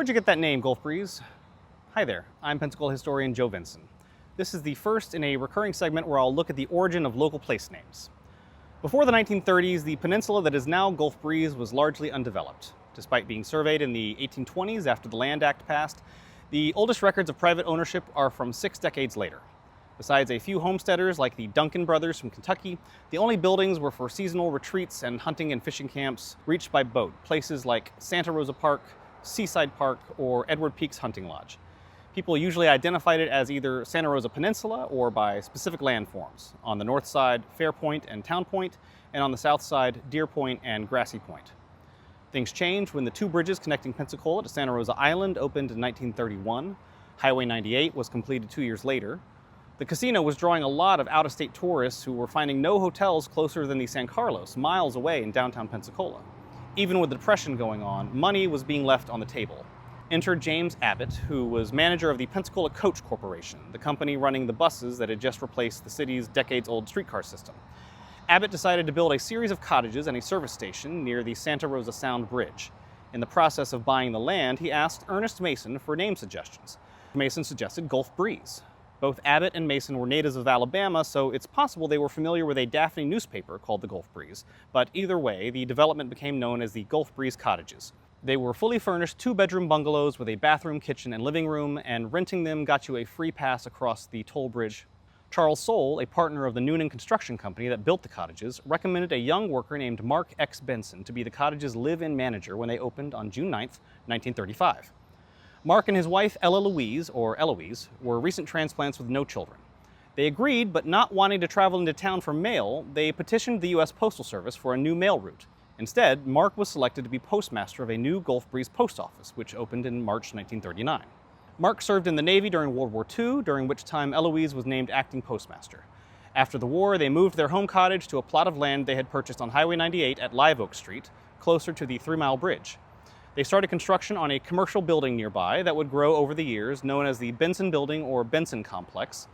Where'd you get that name, Gulf Breeze? Hi there, I'm Pensacola historian Joe Vinson. This is the first in a recurring segment where I'll look at the origin of local place names. Before the 1930s, the peninsula that is now Gulf Breeze was largely undeveloped. Despite being surveyed in the 1820s after the Land Act passed, the oldest records of private ownership are from 6 decades later. Besides a few homesteaders like the Duncan brothers from Kentucky, the only buildings were for seasonal retreats and hunting and fishing camps reached by boat, places like Santa Rosa Park, Seaside Park, or Edward Peaks Hunting Lodge. People usually identified it as either Santa Rosa Peninsula or by specific landforms. On the north side, Fair Point and Town Point, and on the south side, Deer Point and Grassy Point. Things changed when the 2 bridges connecting Pensacola to Santa Rosa Island opened in 1931. Highway 98 was completed 2 years later. The casino was drawing a lot of out-of-state tourists who were finding no hotels closer than the San Carlos, miles away in downtown Pensacola. Even with the Depression going on, money was being left on the table. Enter James Abbott, who was manager of the Pensacola Coach Corporation, the company running the buses that had just replaced the city's decades-old streetcar system. Abbott decided to build a series of cottages and a service station near the Santa Rosa Sound Bridge. In the process of buying the land, he asked Ernest Mason for name suggestions. Mason suggested Gulf Breeze. Both Abbott and Mason were natives of Alabama, so it's possible they were familiar with a Daphne newspaper called the Gulf Breeze. But either way, the development became known as the Gulf Breeze Cottages. They were fully furnished 2-bedroom bungalows with a bathroom, kitchen, and living room, and renting them got you a free pass across the toll bridge. Charles Soule, a partner of the Noonan Construction Company that built the cottages, recommended a young worker named Mark X. Benson to be the cottage's live-in manager when they opened on June 9, 1935. Mark and his wife, Elouise, were recent transplants with no children. They agreed, but not wanting to travel into town for mail, they petitioned the U.S. Postal Service for a new mail route. Instead, Mark was selected to be postmaster of a new Gulf Breeze post office, which opened in March 1939. Mark served in the Navy during World War II, during which time Elouise was named acting postmaster. After the war, they moved their home cottage to a plot of land they had purchased on Highway 98 at Live Oak Street, closer to the 3 Mile Bridge. They started construction on a commercial building nearby that would grow over the years, known as the Benson Building or Benson Complex.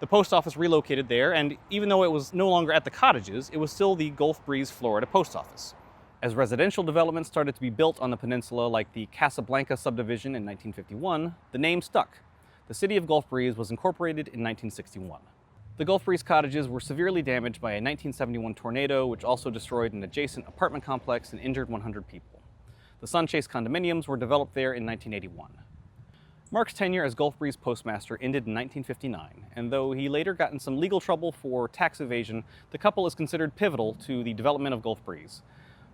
The post office relocated there, and even though it was no longer at the cottages, it was still the Gulf Breeze, Florida post office. As residential developments started to be built on the peninsula, like the Casablanca subdivision in 1951, the name stuck. The city of Gulf Breeze was incorporated in 1961. The Gulf Breeze cottages were severely damaged by a 1971 tornado, which also destroyed an adjacent apartment complex and injured 100 people. The Sunchase condominiums were developed there in 1981. Mark's tenure as Gulf Breeze postmaster ended in 1959, and though he later got in some legal trouble for tax evasion, the couple is considered pivotal to the development of Gulf Breeze.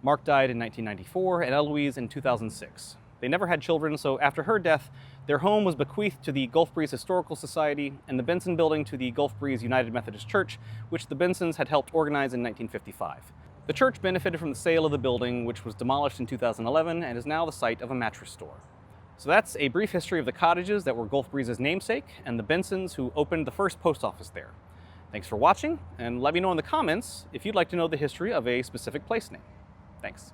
Mark died in 1994 and Elouise in 2006. They never had children, so after her death, their home was bequeathed to the Gulf Breeze Historical Society and the Benson Building to the Gulf Breeze United Methodist Church, which the Bensons had helped organize in 1955. The church benefited from the sale of the building, which was demolished in 2011 and is now the site of a mattress store. So that's a brief history of the cottages that were Gulf Breeze's namesake and the Bensons who opened the first post office there. Thanks for watching, and let me know in the comments if you'd like to know the history of a specific place name. Thanks.